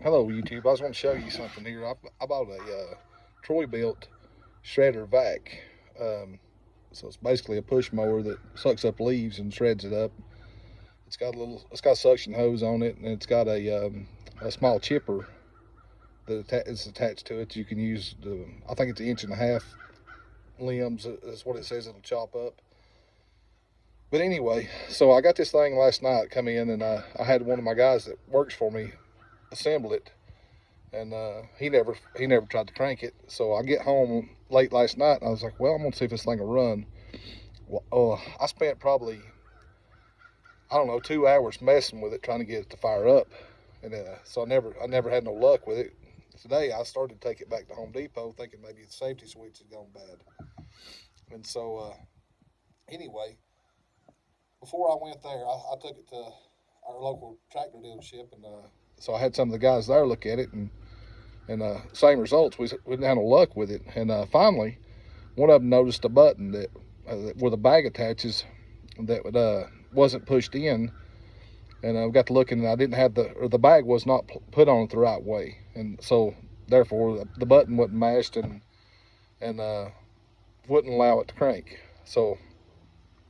Hello YouTube, I was going to show you something here. I bought a Troy-Bilt shredder vac. So it's basically a push mower that sucks up leaves and shreds it up. It's got a suction hose on it, and it's got a small chipper that is attached to it. You can use I think it's 1.5 inch limbs. That's what it says it'll chop up. But anyway, so I got this thing last night, come in, and I had one of my guys that works for me assemble it, and he never tried to crank it. So I get home late last night, and I was like, well, I'm gonna see if this thing will run. Well, I spent probably, I don't know, 2 hours messing with it, trying to get it to fire up, and so I never had no luck with it. Today I started to take it back to Home Depot, thinking maybe the safety switch had gone bad. And so anyway, before I went there, I took it to our local tractor dealership, and so I had some of the guys there look at it, and same results. We didn't have no luck with it. And finally, one of them noticed a button that where the bag attaches that wasn't pushed in, and I got to looking, and I didn't have the bag was not put on it the right way, and so therefore the button wasn't mashed and wouldn't allow it to crank. So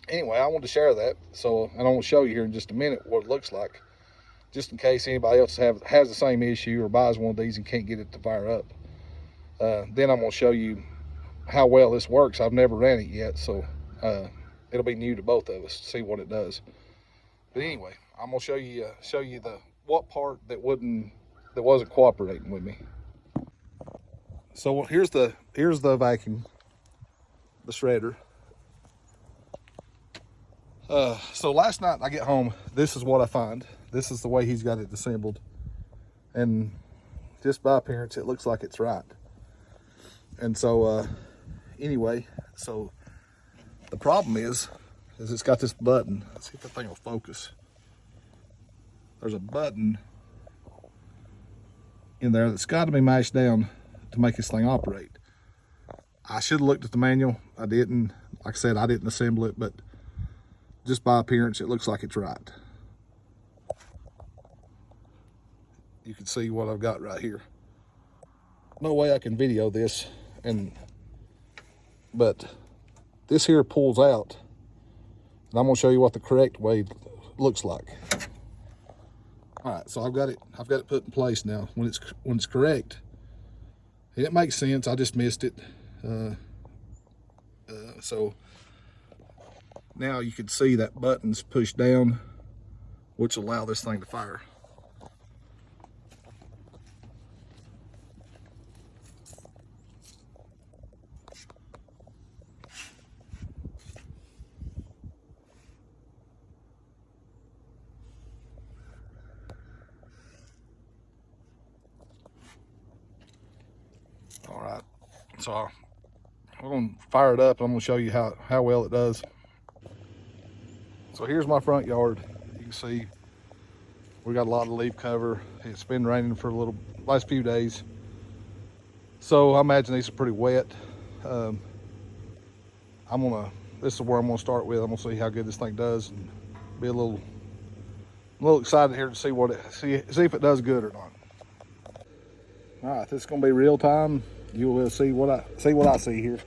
anyway, I wanted to share that. So, and I'm going to show you here in just a minute what it looks like, just in case anybody else has the same issue or buys one of these and can't get it to fire up. Then I'm going to show you how well this works. I've never ran it yet, so it'll be new to both of us to see what it does. But anyway, I'm going to show you what part that wasn't cooperating with me. So here's the vacuum, the shredder. So last night I get home, this is what I find. This is the way he's got it assembled, and just by appearance it looks like it's right. And so anyway, so the problem is it's got this button. Let's see if the thing will focus. There's a button in there that's got to be mashed down to make this thing operate. I should have looked at the manual. I didn't. Like I said, I didn't assemble it, but just by appearance it looks like it's right. You can see what I've got right here. No way I can video this, but this here pulls out, and I'm gonna show you what the correct way looks like. All right, so I've got it put in place now. When it's correct, and it makes sense. I just missed it. So now you can see that button's pushed down, which will allow this thing to fire. All right, so we're gonna fire it up. I'm gonna show you how well it does. So here's my front yard. You can see we got a lot of leaf cover. It's been raining for last few days, so I imagine these are pretty wet. This is where I'm gonna start with. I'm gonna see how good this thing does, and be a little excited here to see see if it does good or not. All right, this is gonna be real time. You will see what I see here.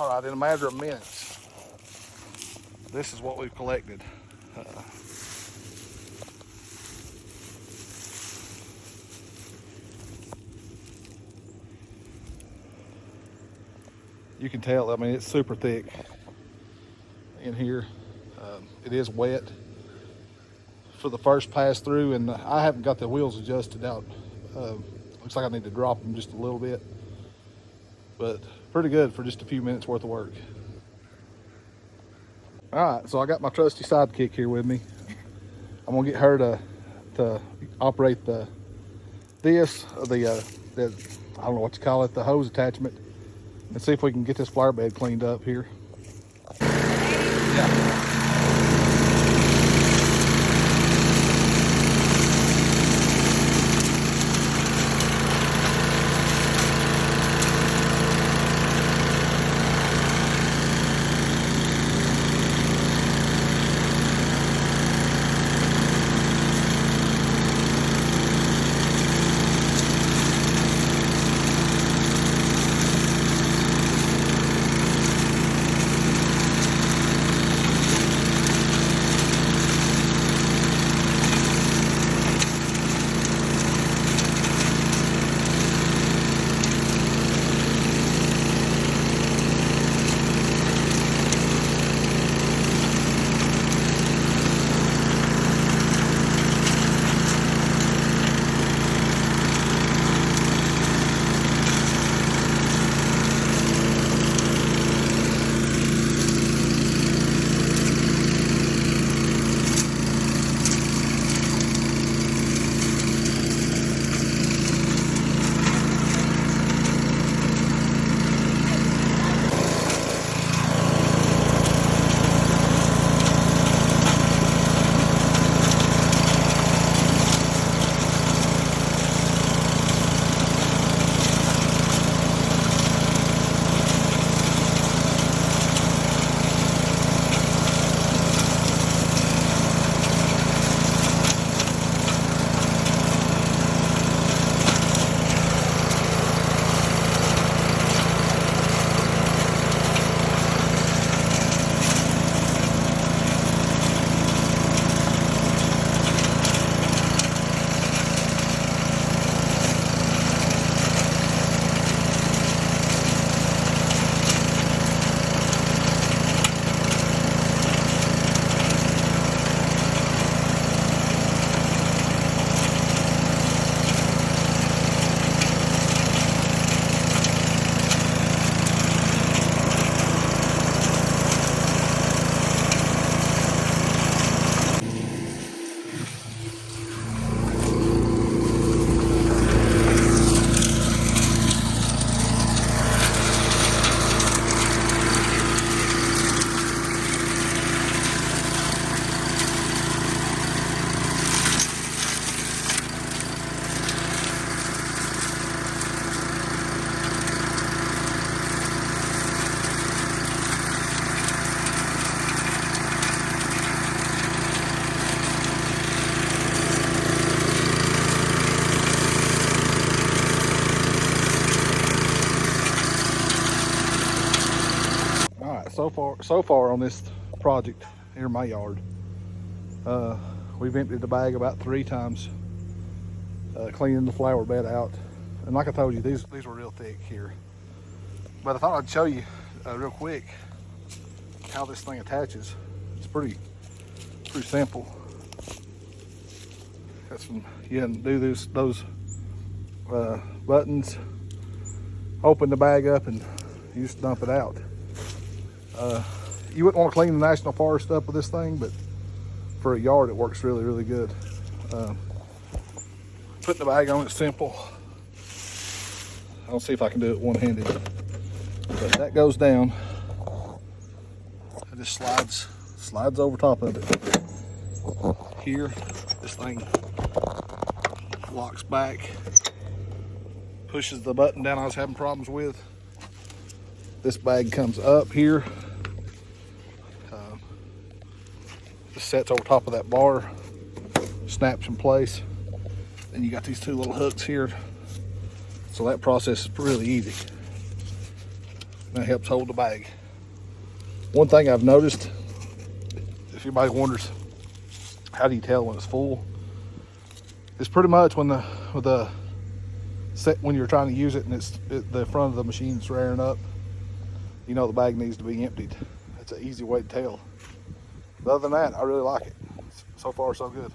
All right, in a matter of minutes, this is what we've collected. You can tell, I mean, it's super thick in here. It is wet for the first pass through, and I haven't got the wheels adjusted out. Looks like I need to drop them just a little bit, but pretty good for just a few minutes worth of work. All right, so I got my trusty sidekick here with me. I'm gonna get her to operate the I don't know what you call it, the hose attachment, and see if we can get this flower bed cleaned up here. Yeah. So far on this project here in my yard, we've emptied the bag about 3 times, cleaning the flower bed out. And like I told you, these were real thick here. But I thought I'd show you real quick how this thing attaches. It's pretty simple. You can do those buttons, open the bag up, and you just dump it out. You wouldn't want to clean the national forest up with this thing, but for a yard it works really good. Putting the bag on it's simple. I'll see if I can do it one-handed. But that goes down. It just slides over top of it. Here, this thing locks back, pushes the button down I was having problems with. This bag comes up here, just sets over top of that bar, snaps in place. Then you got these 2 little hooks here, so that process is really easy. That helps hold the bag. One thing I've noticed, if anybody wonders, how do you tell when it's full? It's pretty much when when you're trying to use it and the front of the machine's rearing up, you know the bag needs to be emptied. That's an easy way to tell. But other than that, I really like it. So far, so good.